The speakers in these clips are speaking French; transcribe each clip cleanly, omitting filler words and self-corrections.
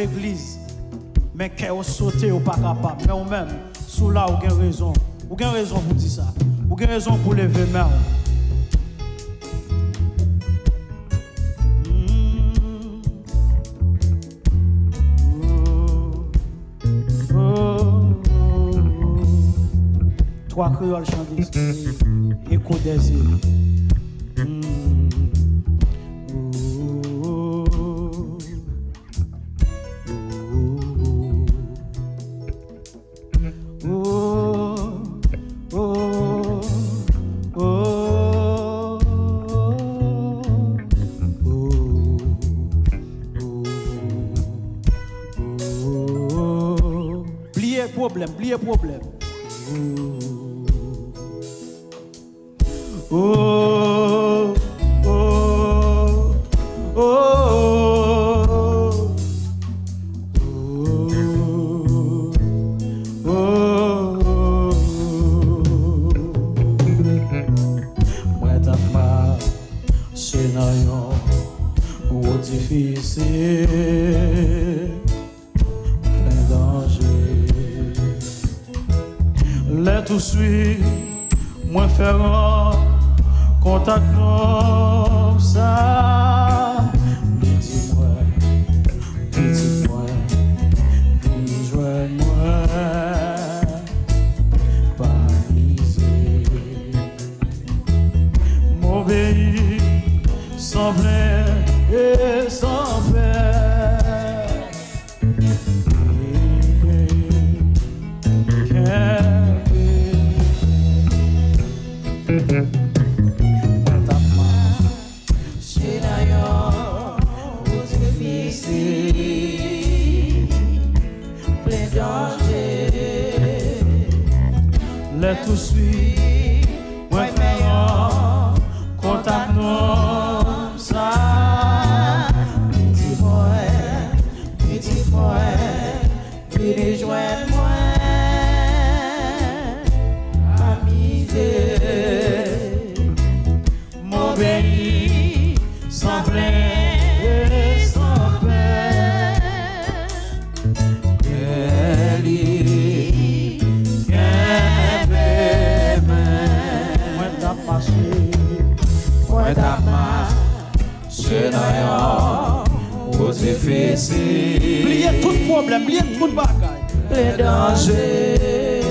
l'église, mais qu'elle a sauté ou pas capable. Mais ou même, sous là, vous avez raison. Vous avez raison pour dire ça. Vous avez raison pour lever main. Trois créoles chantent écho des îles. Oubliez problème. Oh, oh, oh, oh, oh. Moi t'as pas, c'est non, ou difficile, plein danger. Let tout suit, moi faire contact comme ça. Dis-moi, dis-moi, pas misé. Mon pays sans plaire et sans peur. Let tout suit, moi faire contact comme ça. Dis-moi, venez joindre moi, ma misère, mon pays sans plainte et sans peur. Moi t'as marché dans aux difficiles. Oubliez tout problème, oubliez tout bagaille. Les dangers,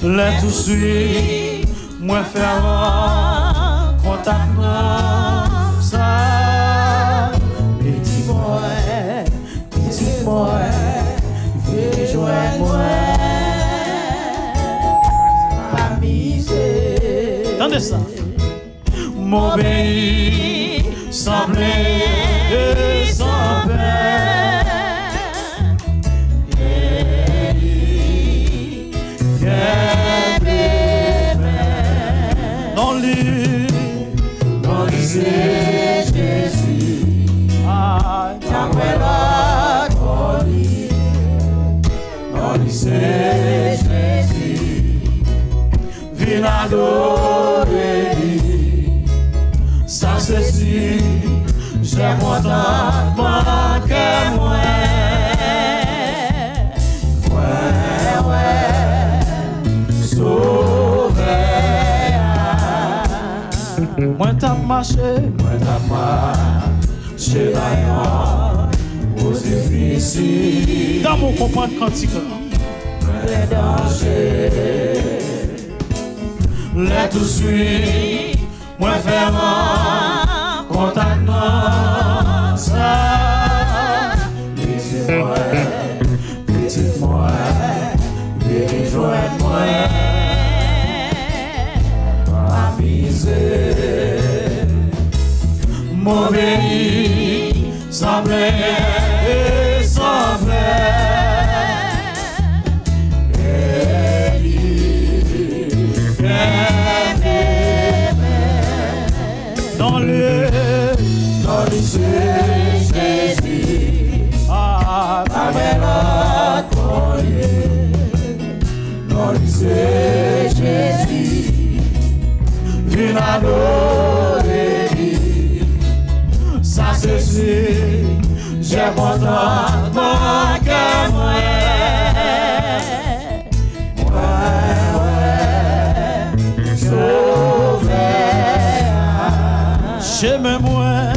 les tout suit, moi faire contact comme ça. Et dis-moi, viens joindre moi. Entendez ça. Mon pays semblait sans peur. Dans lui c'est Jésus. Dans lui c'est Jésus. Viens adorer. Ça c'est sûr, j'ai mon temps manqué ouais, sauvé. Moi t'as marché là aux difficiles. Dans mon comprendre cantique. Les dangers, les tout suit. Moi faire contact comme ça. Dites-moi, viens joindre moi. Ma misère, mon pays semblait sans dans lui c'est Jésus. Ta mère dans lui c'est Jésus. Viens adorer. Ça c'est sûr, j'ai contentement que moi. J'aime moi,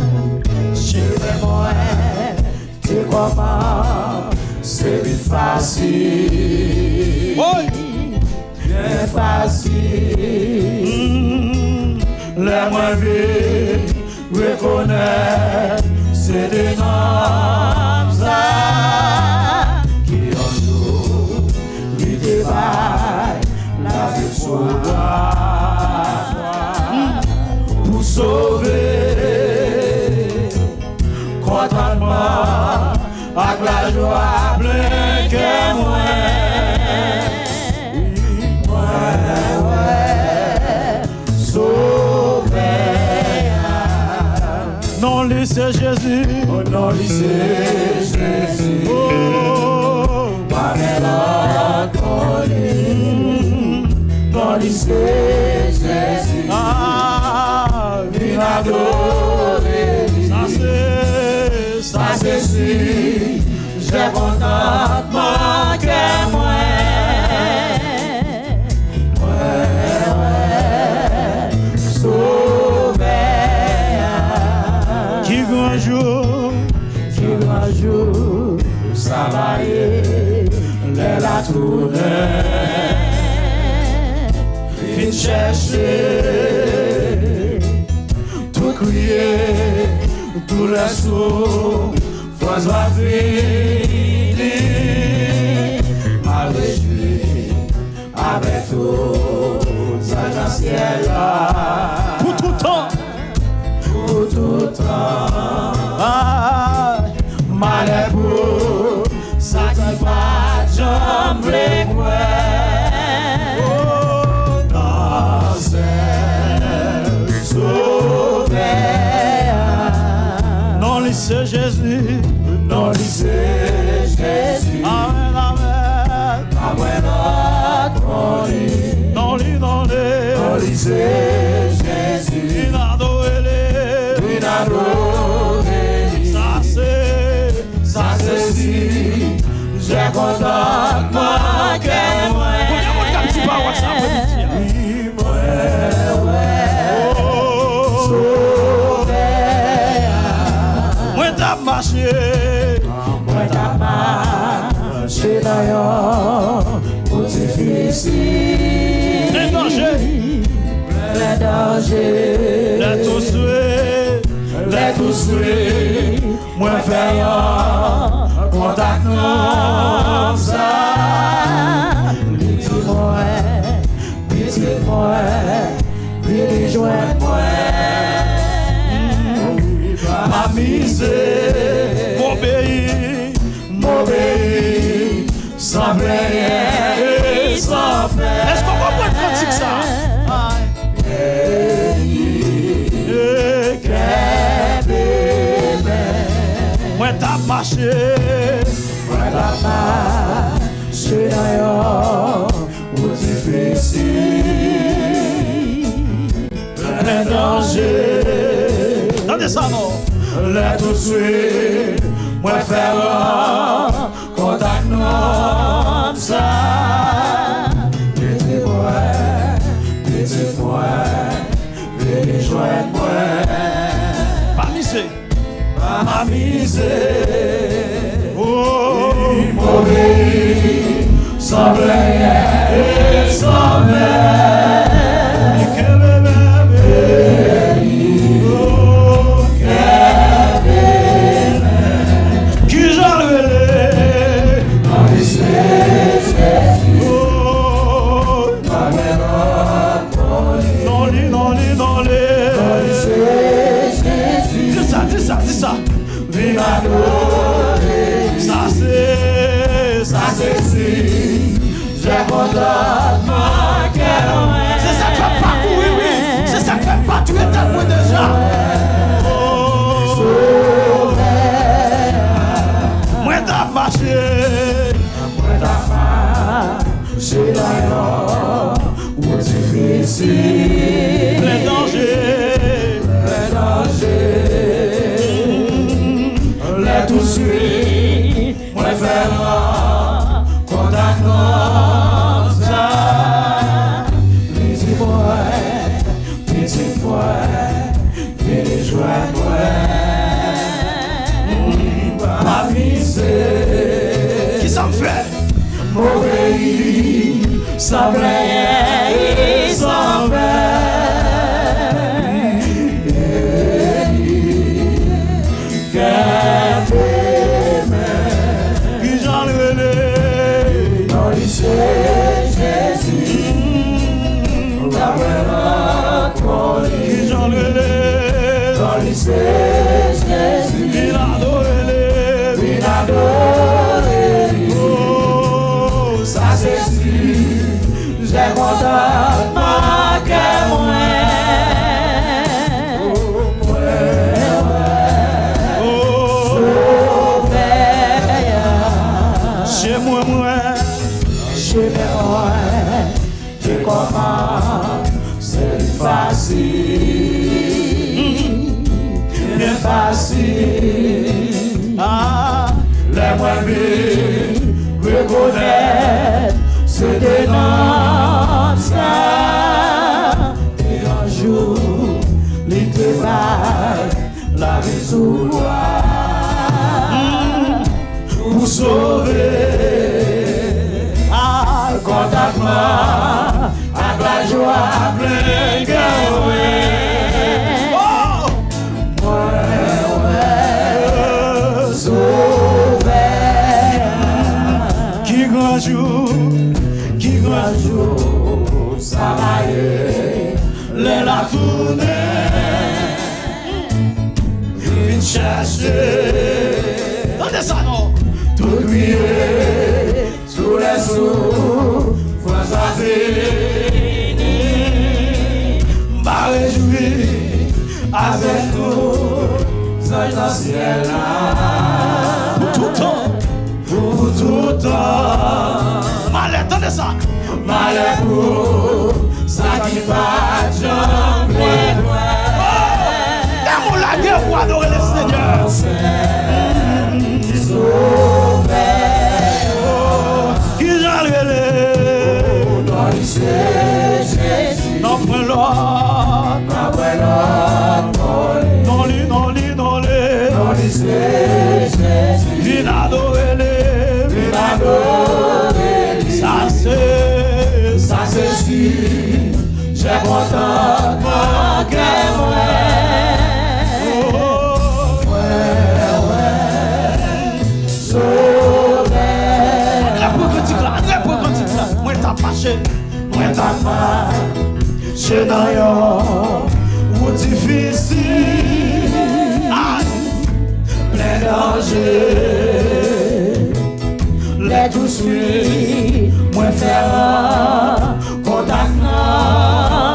tu comment c'est vite facile, bien facile. Les moins vite reconnaître, c'est des noms qui en nous, lui dévaillent la vie sur pour sauver. Avec la joie pleine que moi, sauvé. Non, lycée Jésus, oh non, lycée Jésus, oh, pas mélancolie, non, lycée Jésus, ah, viens adorer, ça c'est si. J'ai contentement que moi, sauvé. Qui grand jour, ça va y est, la tournée, vite chercher, tout crier, tout les sourds. Soit fini, mal réjoui, avec tout ça dans le ciel là. Pour tout temps, ah, malheur pour ça qui va jambler moi. Oh, dans cette sauvé, non, lycée Jésus. Non, lycée Jésus. Amen, amen. Amen, amen. Non, lycée Jésus. Ça c'est si. J'ai contentement que moi. Moi t'as marché. Marcher d'ailleurs, pour difficile. Les dangers, les tous souhaits, moi faire un contact comme ça. Petit moi, puis joindre moi. Ma misère, mon pays, sans rien, sans faire. Est-ce qu'on comprend le cantique ça? Moi t'as marché d'ailleurs, ou difficile, plein danger. Donnez ça non. Là tout de suite, moi faire un contact comme ça. Petit moi, venez joindre moi. Pas misé. Ma misère, oh, mauvais, sans rien et sans mer. Quel pays, oh, quel pays, qui j'en relève, ma misère, oh, ma mère, non, dis ça. Ça c'est si. J'ai contentement que moi. C'est ça qui fait pas courir, oui. C'est ça qui fait pas tuer tellement déjà. Moi t'as marché d'ailleurs, ou difficile. Les dangers. Les tous sans rien et sans j'ai content ma cœur chez moi tu comprends c'est facile bien facile les moins bien reconnaître c'est des noms ça et un jour les travail la vie sous loi pour sauver contact-moi à la joie plein cœur sauver qui grand jour ça va y la tournée vite chercher attendez ça non tout crier sous les sous fois fini m'a réjoui avec nous anges dans le ciel pour tout le temps malheur attendez ça malheur pour ça qui va jamais d'amour la guerre pour adorer le Seigneur qui j'enlève non prends l'autre non les viens adorer ça c'est si j'ai content mon cœur moi t'as marché dans yon route difficile plein danger les tout suit moi faire contact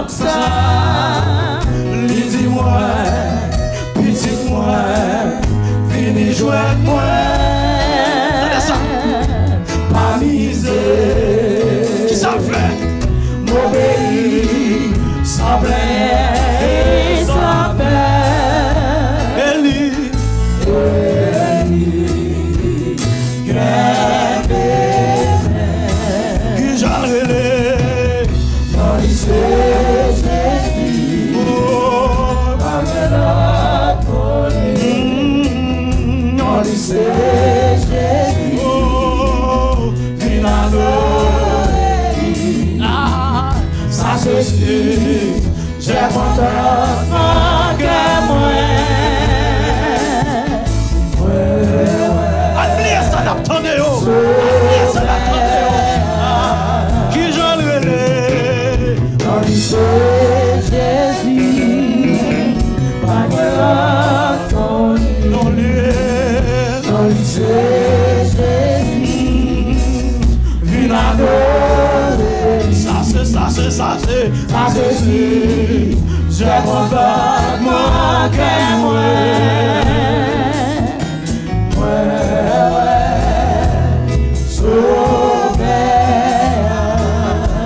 ça lui dit moi petit moi vini joindre moi pas misé qui s'en fait m'obéir sans plaire et sans peur Eli qui j'enlève dans lycée Jésus dans lycée Jésus ça c'est sûr j'ai content mon cœur admire ça d'attendre admire ça d'attendre qui j'en relève dans lycée Jésus pas de dans lycée Jésus viens adorer ça c'est sûr j'ai content mon cœur sauver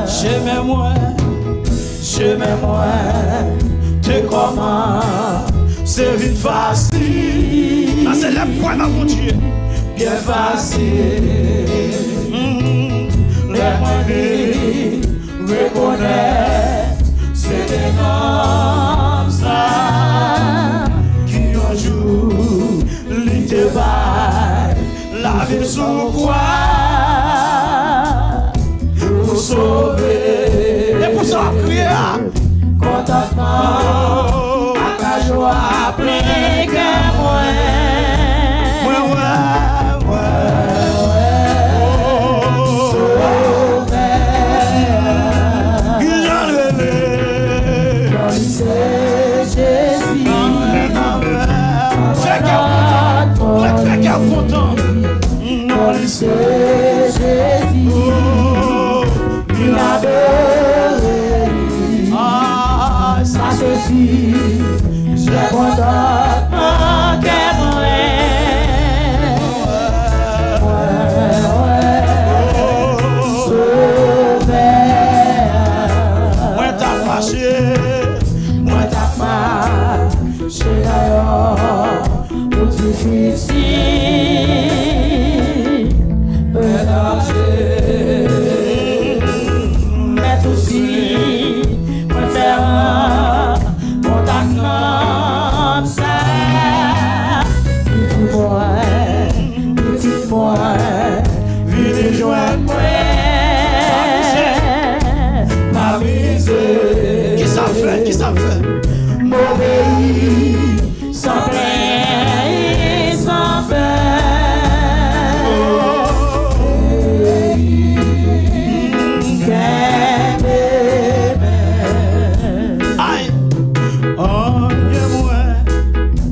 j'aimais-moi t'es comment c'est vite facile c'est le point dans mon Dieu bien facile les moyens reconnaître c'est des noms ça qui un jour l'intérêt la vie sous quoi c'est Jésus, il a adoré. Ah, ça ceci, j'ai content qu'elle moi t'as fâché, moi t'as fâché d'ailleurs, pour difficile, mais aussi, moi faire mon tacon, ça, petit moi, venez joindre moi. Qui ça fait? Qui ça fait? M'obéir sans plainte, sans peine. Aïe, oh, moi,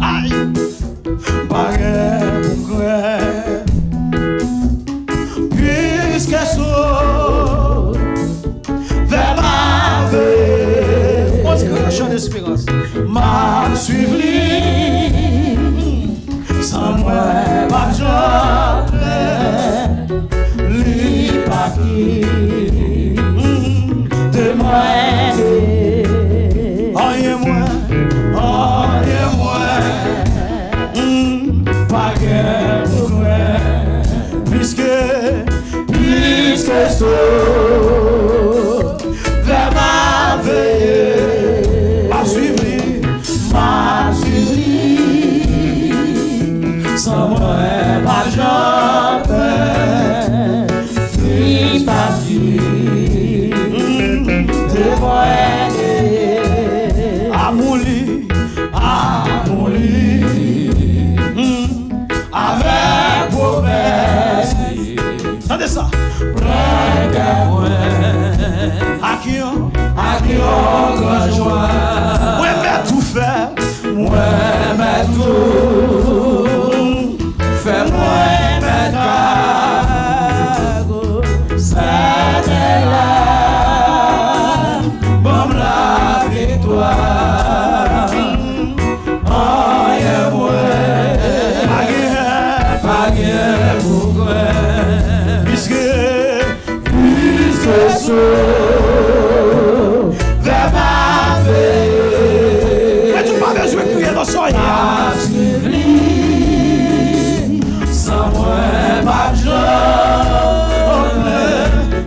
aïe, pareil pour vrai. Puisque vers ma vie, on se crée d'espérance. M'a suivi, sans moi, pas de li pas qui de moi. Pas guère pour moi, puisque vers ma veille, m'a suivi, sans moi, pas jamais, ni parti de moi. À mon lit, avec promesse. Attendez ça. À qui on rejoint. Moi, mais tout faire. Moi, mais tout. Fais-moi, mais cago. C'est là. Bon, la victoire. Oh, yeah, moi. Pas guère pour quoi. Puisque vers ma vie. Mais tu n'as pas besoin de crier dans son lit. Sans moi, pas de joie,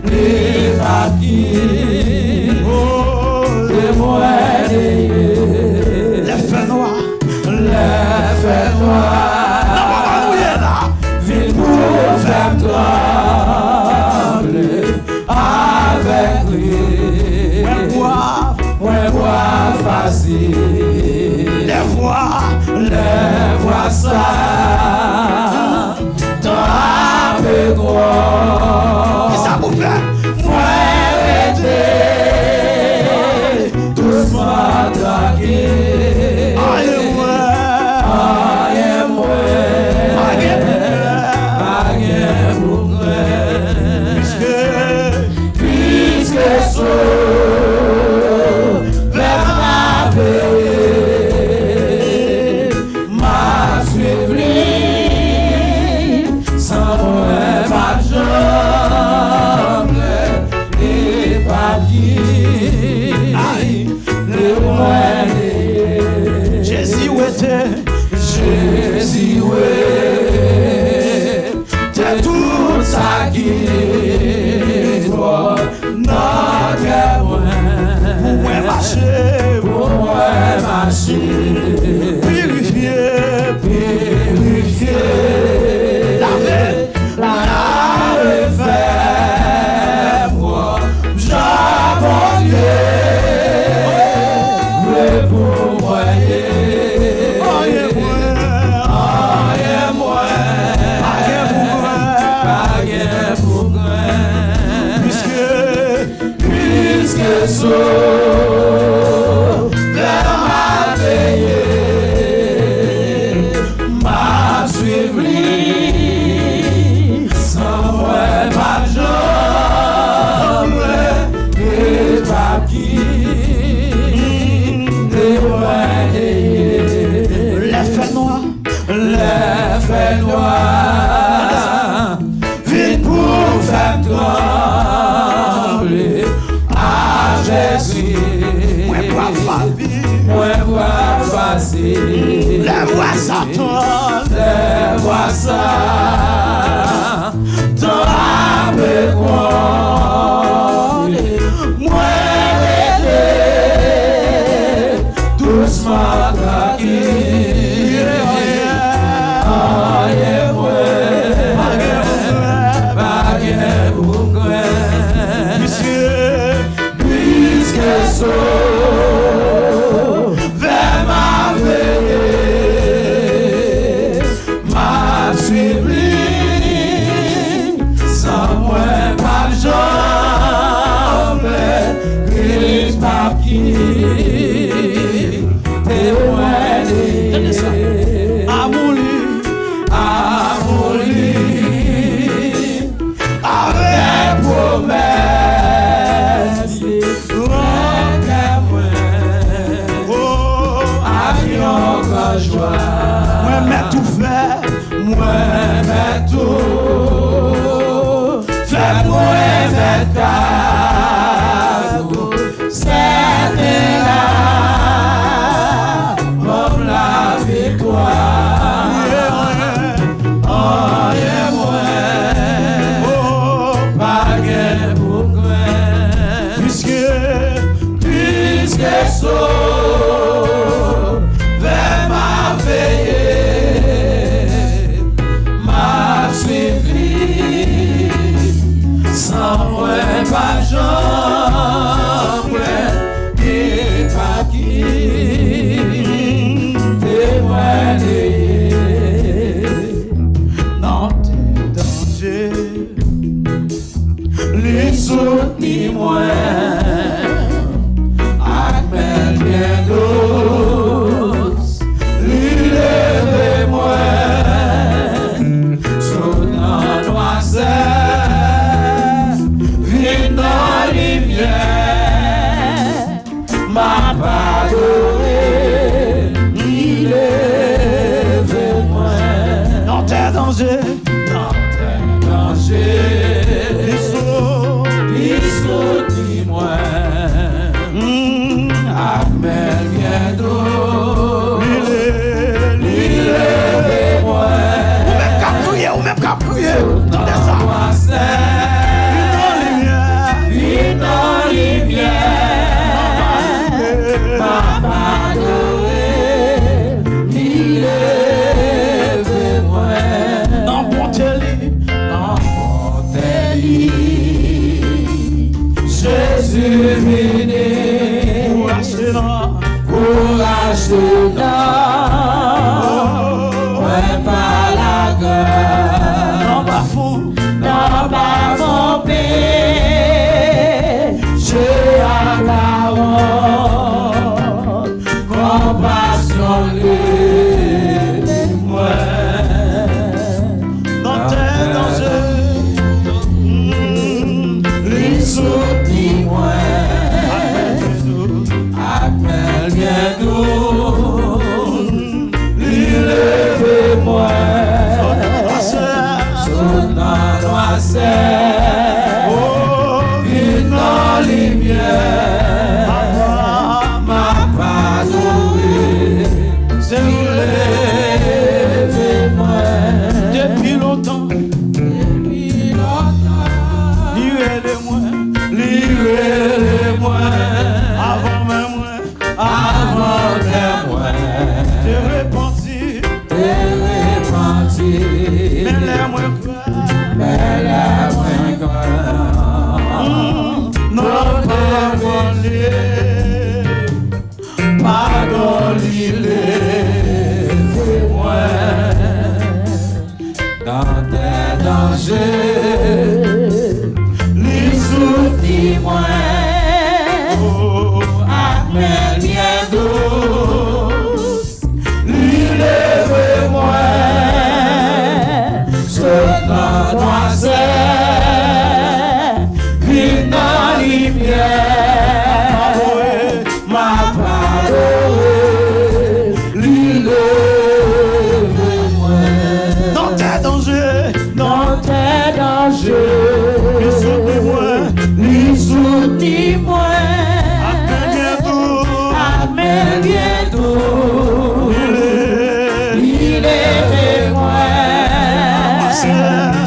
les papiers, les moyens, les feux noirs, non, pas mouiller là. Ville pour faire toi. Avec lui, ouais, bois facile, les voix ça, dans avec gros. Qui ça vous fait? Moi, aider, doucement draguer. Aïe, moi, puisque vers ma vie, m'a suivi, sans moi, pas de jambe, et pas dit, le moyen. Jésus, où était? Jésus, où était? Tout ça qui pour moi marcher, purifier, laver, faire moi, j'abonne, pour moi, puisque vers ma veille, m'a suivi, Les voix s'entendent, les voix s'entendent avec moi. Moi, doucement traqué. Vers ma veillée, ma sublime, sans moi pas jambe, Christ m'a qui témoigné. Amour avec promesse. Moi mets tout fait, moi mets tout fait, moi mets tout. C'était là, comme la victoire. Oh, yeah, moi, pas gain pour moi, puisque vers ma veillée, m'a suivi, sans moi pas jambe, et pas qui témoigner. Dans tes dangers, les soutenir moi.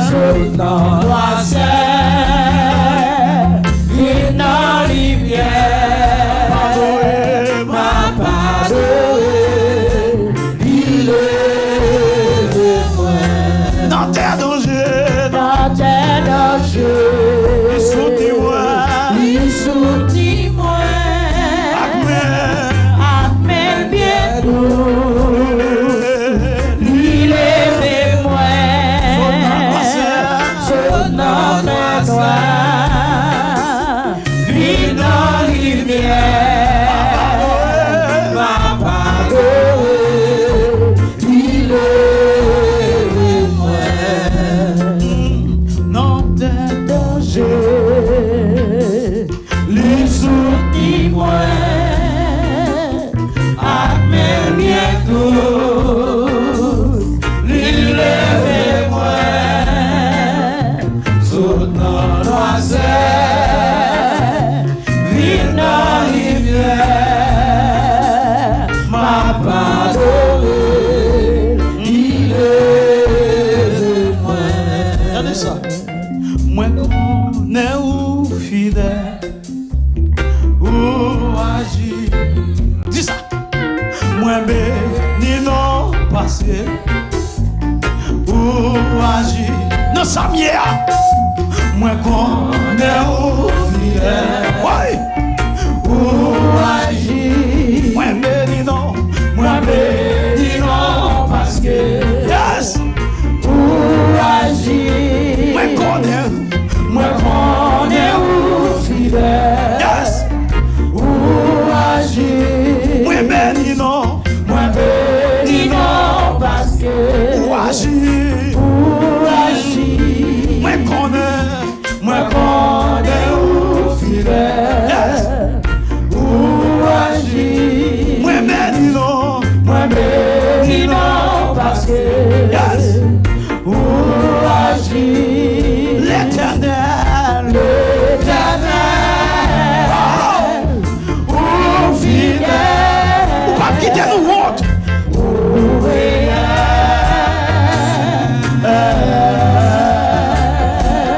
Soutenant droit vient dans lumière. Ma pardonné, il est moi. Dans tes dangers, il soutient-moi. Il soutient-moi. Amen, bien doux. Il est moi. Soutenant droit vient dans lumière. Ma pardonné, il est moi. Non tes dangers, les soutient-moi. Amen, bien doux. Il est moi. Soutenant droit vient dans lumière. Ma pardonné, il est moi. Regardez ça. Moi connais ou fidèle ou agir. Dis ça. Moi béni non passé ou agir. Non ça m'y moi connais ou fidèle. Ouais. Ou agir. Moi béni non parce que yes. Ou agir. Moi connais ou fidèle. Yes. Ou agir. Moi béni non parce que ou agir. Ou agir. Moi connais ou fidèle. Yes. Ou agir. Moi béni non parce que yes. Ou agir. L'éternel ou fidèle. Ou pas quitter nous honte. Ou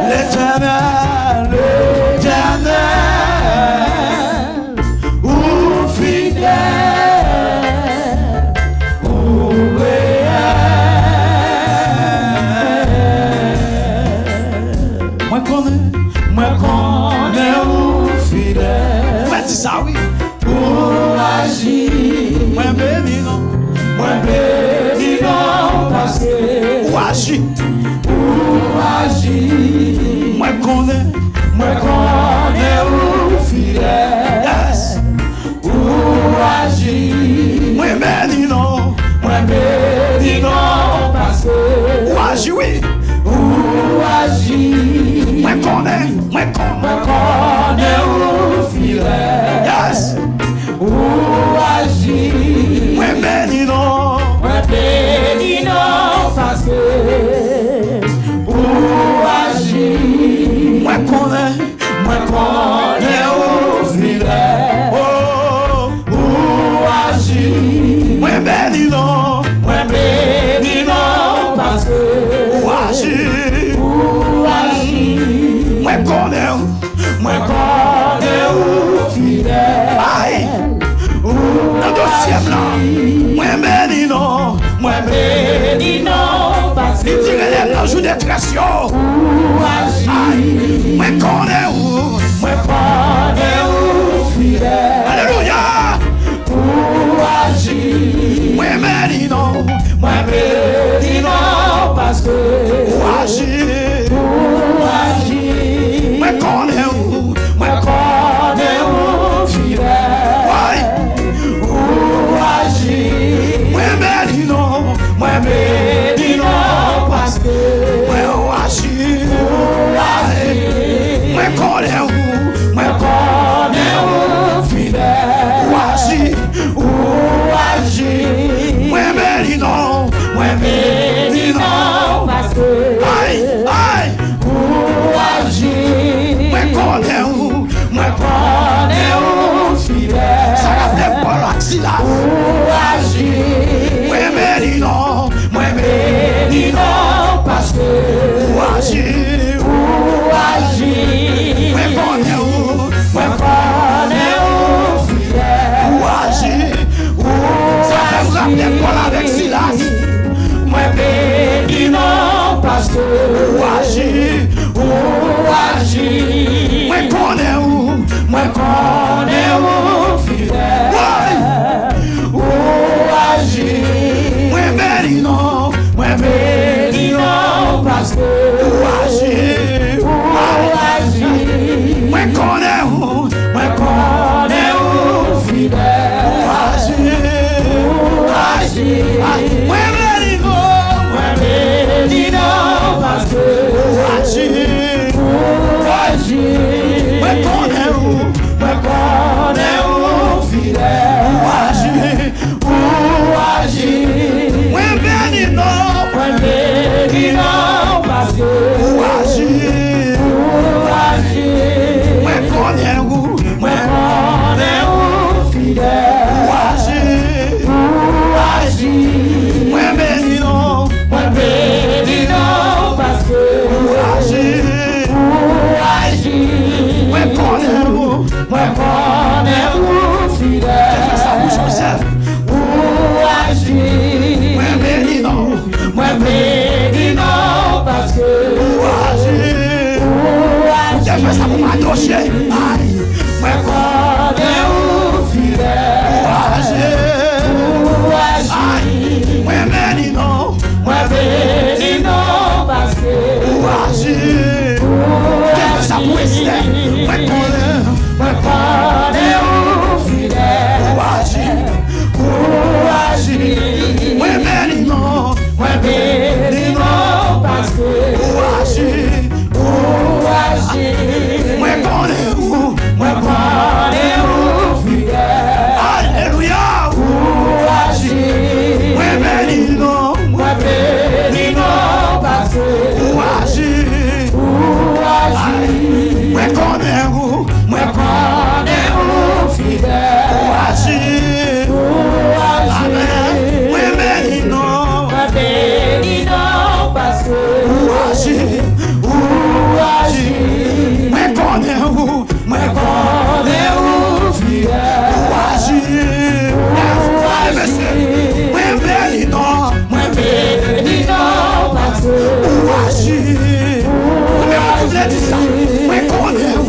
l'éternel ou fidèle. Ou moi connais ou fidèle. Moi dis ça oui. Ou agir. Moi béni non parce que ou agir. Ou agir. Moi connais ou fidèle. Yes. Ou agir. Moi béni non parce que ou agir oui. Ou agir. Moi connais ou fidèle. Yes. Ou agir. Moi béni non parce que ou agir. Moi connais ou fidèle. Oh, ou agir. Moi béni non parce que ou agir. Ou agir. Moi connais ou fidèle. Aïe. Dans deuxième là. Moi béni non parce que il dirait les blancs jouent des tressions. Ou agir. Moi connais ou fidèle. Alléluia. Ou agir. Moi béni non parce que ou agir. Moi connais ou fidèle. Ouais. Ou agir. Moi béni non parce que moi ou agir. Moi moi connais ou fidèle, ou agir, moi béni non, parce que ou agir, moi connais ou fidèle, ou agir, moi béni non, parce que ou agir, moi connais ou fidèle, ou agir, moi béni non, parce que ou agir, moi connais ou fidèle, ou agir, moi béni non, parce que ou agir, moi connais ou fidèle, fais ça bouche Joseph, ou agir, moi béni non, parce que ou agir, fais ça pour m'adocher, aïe, moi connais ou fidèle, ou agir, moi béni non, parce que ou agir, fais ça pour Esther, moi connais ou fidèle, ou agir, moi béni non, parce que ou agir, moi connais ou fidèle, alléluia, ou agir, moi béni non, parce que ou agir, moi connais ou fidèle, ou agir, amen, moi béni non, parce que ou agir, moi connais ou fidèle, ou agir, moi béni non, parce que ou agir, vous voulez dire ça, moi connais ou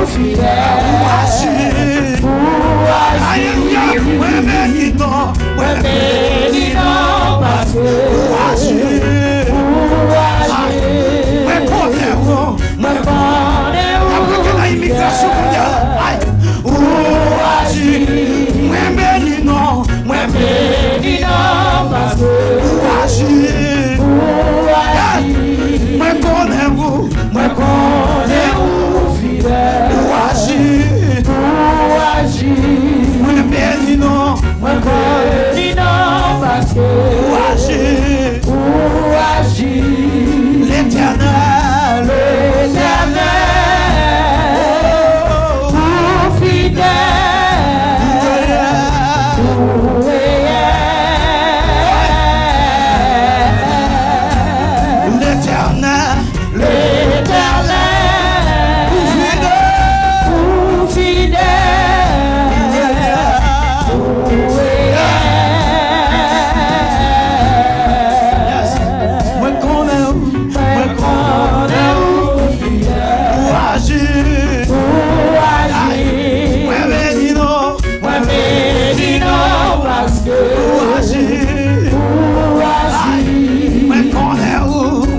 fidèle, ou agir, alléluia, moi béni non, parce que ou agir, moi connais après que la immigration mondiale, ou agir, moi béni non, parce que ou agir, moi connais ou fidèle, ou agir, moi béni non, parce que ou agir, l'éternel, ou fidèle,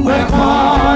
moi connais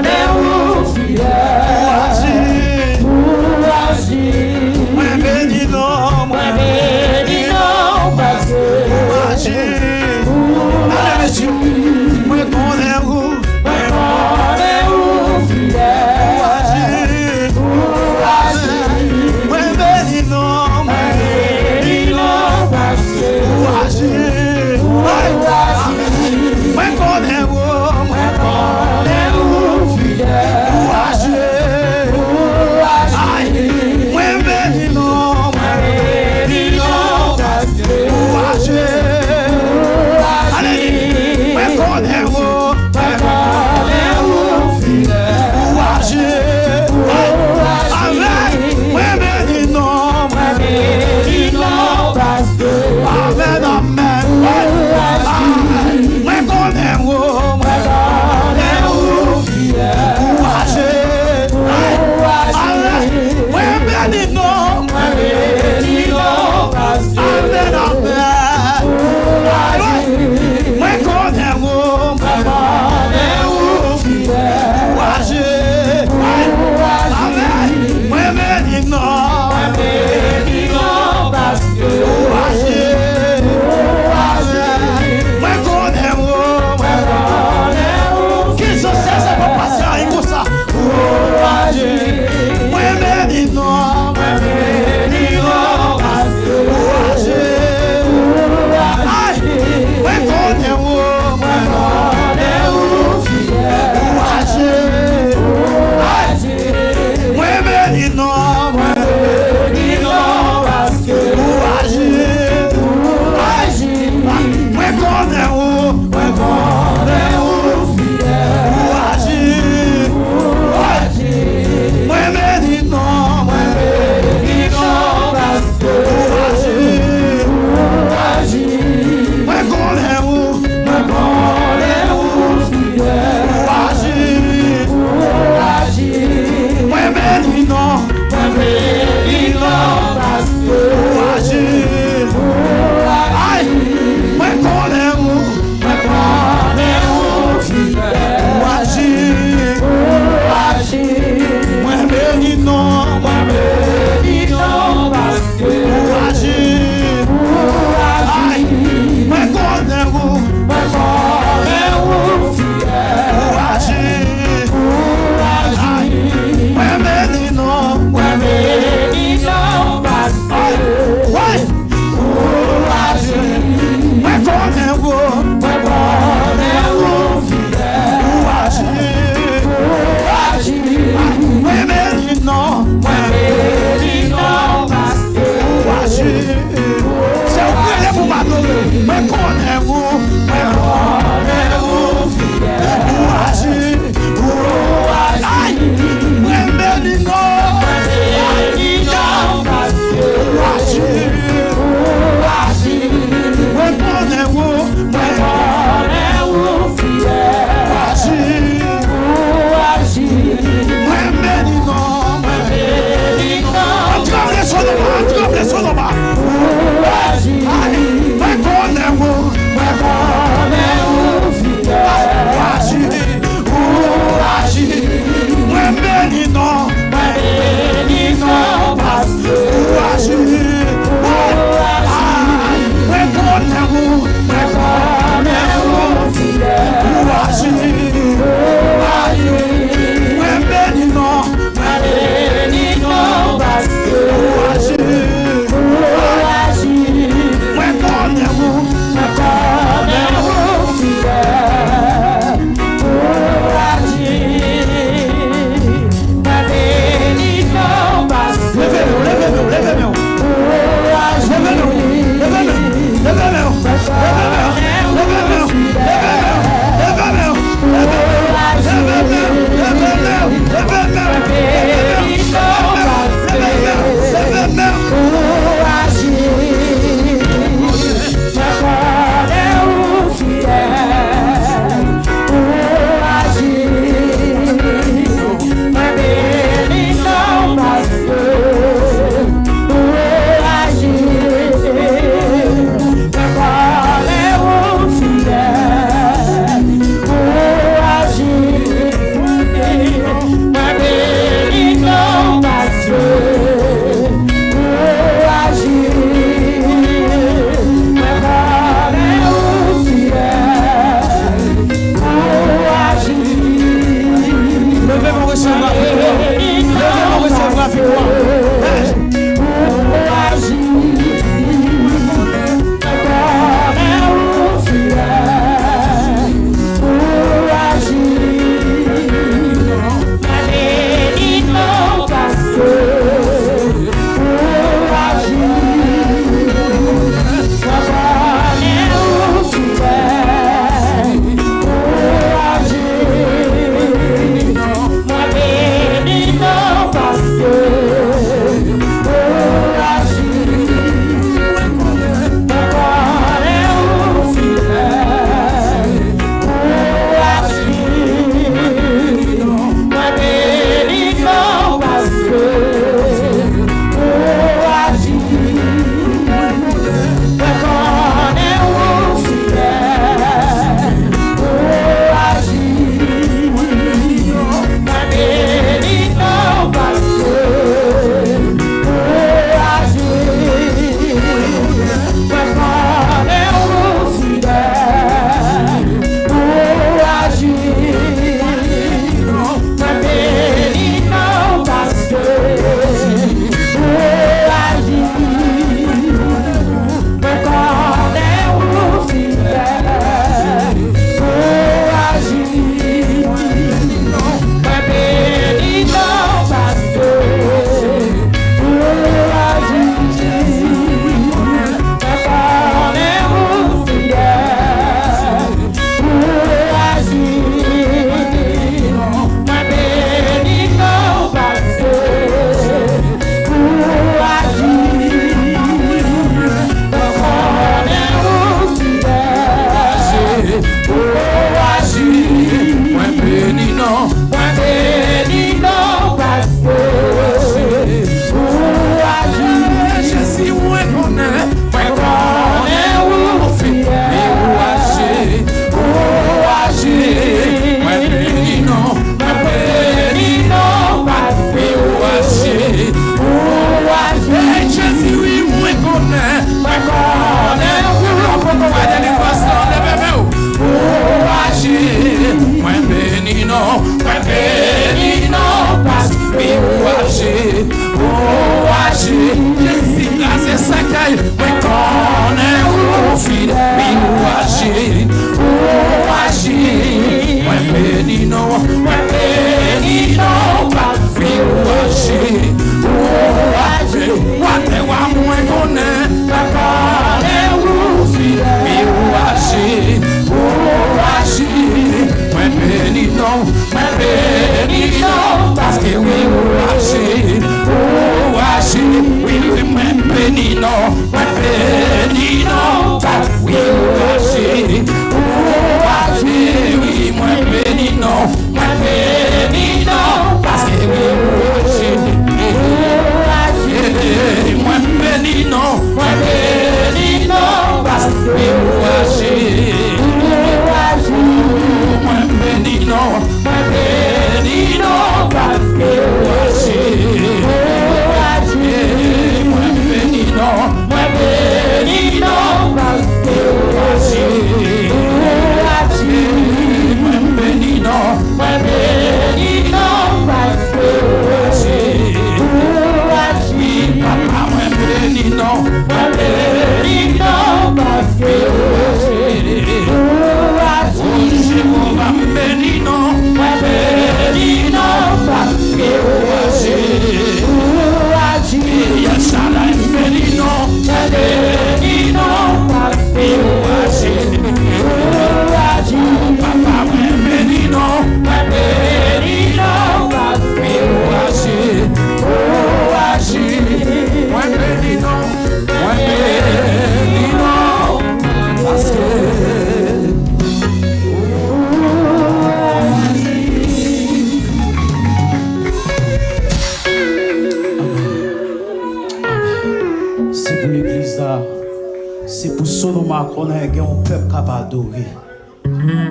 recevoir victoire. Levez-vous, recevoir victoire.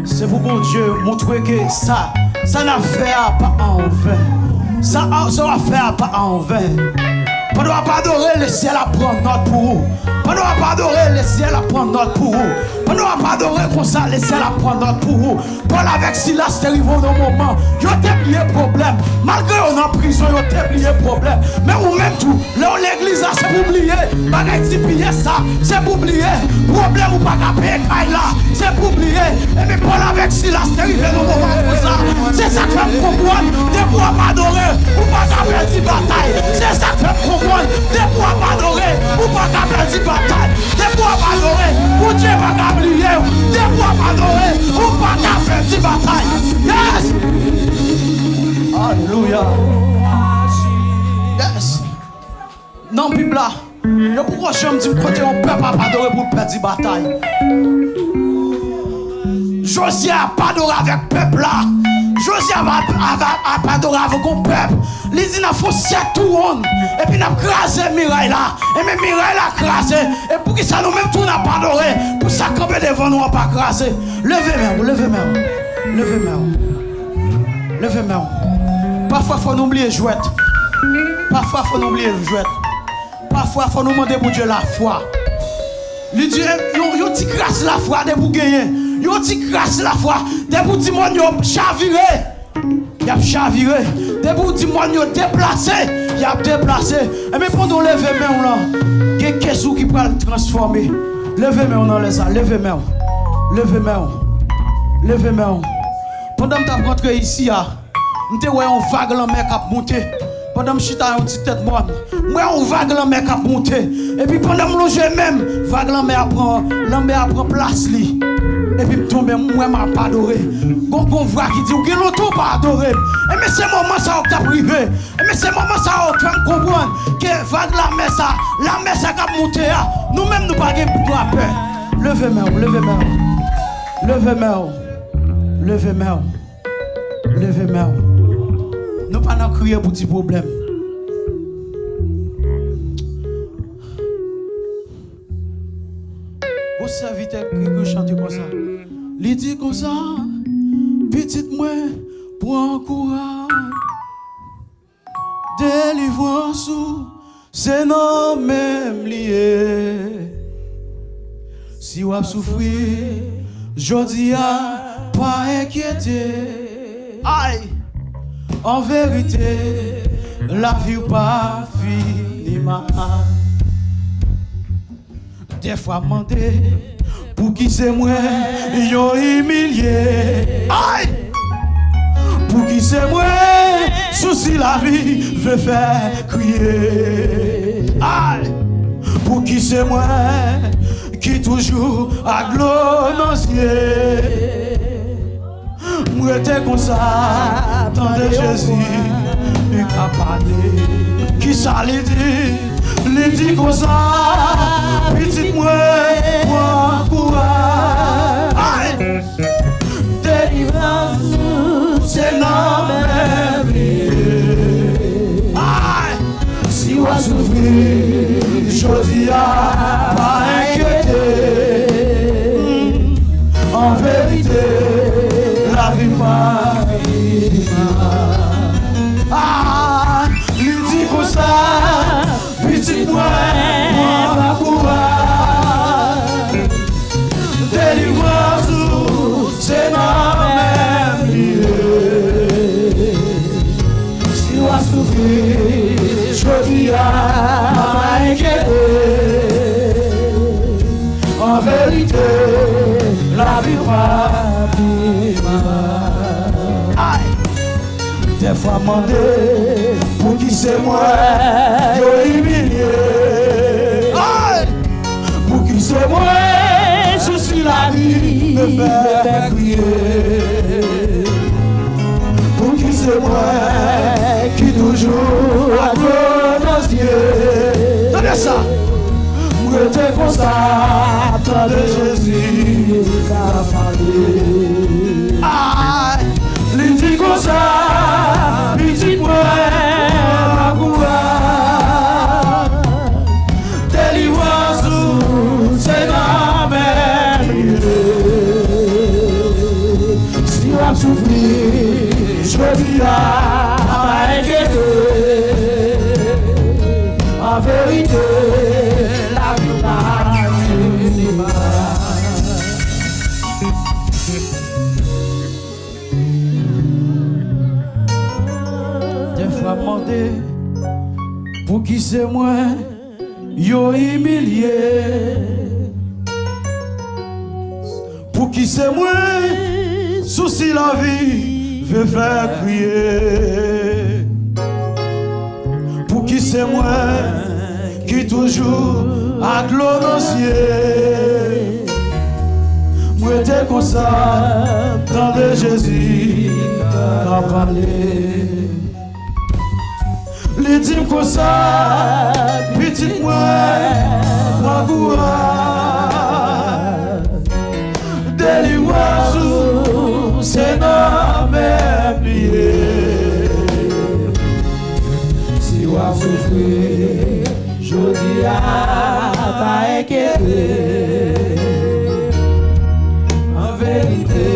C'est pour mon Dieu montrer que ça n'a fait pas en vain. Ça va faire pas en vain. On ne doit pas adorer le ciel à prendre note pour vous. On ne doit pas adorer le ciel à prendre note pour vous. On ne doit pas adorer comme ça le ciel à prendre note pour vous. Paul avec Silas, c'est arrivé dans le moment. Ils ont oublié le problème. Malgré on en prison, on a oublié le problème. Mais ou même tout, là où l'église c'est pour oublier. Bagay piller ça, c'est pour oublier. Problème ou pas qu'à payer là, c'est pour oublier. Et puis Paul avec Silas, c'est arrivé dans le moment pour ça. C'est ça qui fait me comprendre. Des fois pas adorer, ou pas qu'à perdre une bataille. C'est ça qui fait me comprendre. Des fois pas adorer, ou pas qu'à perdre une bataille. Des fois pas adorer, ou Dieu va qu'à oublier. Des fois pas adorer, ou pas qu'à perdre une bataille. Yes! Alléluia. Yes. Non, Bible là. Pourquoi je me dis que côté on peut pas adorer pour perdre une bataille? Josie a pas adoré avec le peuple là. Josie a pas adoré avec le peuple. Les dit n'a faut 7 tours. Et puis n'a crasé Mirail là. Et même Mirail l'a crasé. Et pour qui ça nous même tout n'a pas adoré. Pour ça camper devant nous n'a pas crasé. Levez-moi, levez-moi. Levez-moi. Levez-moi. Parfois, il faut nous oublier jouet. Parfois, il faut nous oublier jouet. Parfois, il faut nous demander pour Dieu la foi. Il dit, yo ti crasse la foi de pour gagner. Yo ti crasse la foi de pour dire mon yo chaviré. Y a chaviré. De pour dire mon yo déplacé. Y a déplacé. Et mais pendant lever main là, il y a quelque chose qui peut le transformer. Levez main dans les ça. Levez main. Levez main. Levez main. Pendant que tu rentré ici, je vois un vague en mer qui monte. Pendant que je suis dans une petite tête morte, je vois un vague en mer qui monte. Et puis pendant que je suis même, vague en mer prend place. Et puis je tombe, moi je ne pas adoré. Quand on voit qui dit, vous n'avez pas adoré. Et mais c'est le moment ça qui a privé. Et mais c'est le moment ça qui fait comprendre que vague la mer ça qui monte. Nous-mêmes nous ne pouvons pas peur. Levez-moi, levez-moi. Levez-moi. Levez-moi. Levez-moi. Nous ne pouvons pas crier pour des problèmes. Vous savez que chanter comme ça. Il dit comme ça. Petite moi pour encourager. Délivrance c'est non même lié. Si vous souffrez, je dis pas inquiéter. Aïe. En vérité, la vie pas finie mal. Des fois demander pour qui c'est moi, yo humilié. Aïe! Pour qui c'est moi, souci la vie veut faire crier. Aïe! Pour qui c'est moi, qui toujours aglonancier. Moi t'es comme ça, tant de Jésus, il a parlé. Qui ça les dit comme ça, petit moi, courage. Aïe! Délivrance, c'est non même. Aïe! Si on souffrir, je dis pas inquiéter. En vérité, la vie pas ah, lui dit comme ça, petit moi, courage. Délivrance, c'est ma même lieu. Si on souffrir, je dis à m'inquiéter. En vérité, la vie pas des fois demander pour qui c'est moi, je humilié. Pour qui c'est moi, souci la vie me fait crier. Pour qui c'est moi, qui toujours a nos yeux. Tenez ça. Moi t'es comme ça, tant de Jésus qu'a parlé. Il dit comme ça, il dit moi, courage. Délivrance, c'est la même. Si on souffrir, je dis à m'inquiéter. En vérité, la vie n'a fini mal. pas demandé pour qui c'est moi, yo humilié. Pour qui c'est moi, souci la vie, veut faire crier. Pour qui c'est moi, qui toujours a glorieux. Moi t'es comme ça, dans de Jésus a parlé. Les dit comme ça, petit moi, moi des oiseaux, c'est dans mes pliés. Si on souffre, je dis à pas inquiéter. En vérité,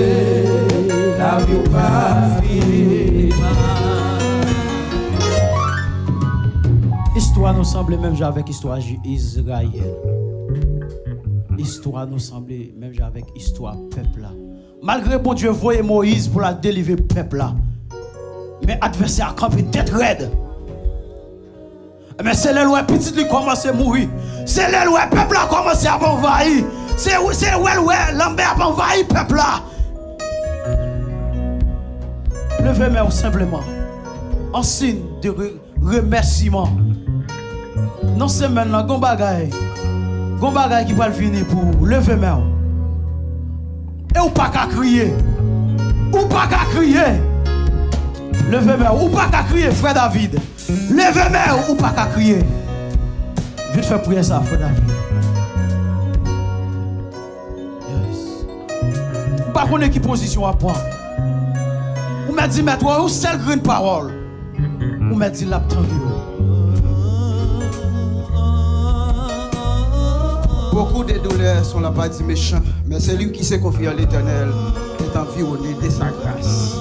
la vie pas finie. Histoire nous semble même avec l'histoire d'Israël. Histoire nous semble même avec l'histoire peuple là. Malgré bon Dieu voyait Moïse pour la délivrer peuple là. Mais adversaire a campé tête raide. Mais c'est là où petit lui commence à mourir. C'est là où le peuple a commencé à envahir. C'est où l'homme a envahi le peuple là. Levez-moi simplement en signe de remerciement. Non c'est maintenant gon bagaille qui va venir pour lever main. Et ou pas qu'à crier. Ou pas qu'à crier. Levez main ou pas qu'à crier frère David. Levez main ou pas qu'à crier. Vite faire prier ça frère David. Yes. Pas connaître qui position à prendre. Ou m'a dit mais toi ou seul grande parole. Ou m'a dit la Beaucoup de douleurs sont la partie méchante, mais celui qui s'est confié à l'Éternel est environné de sa grâce.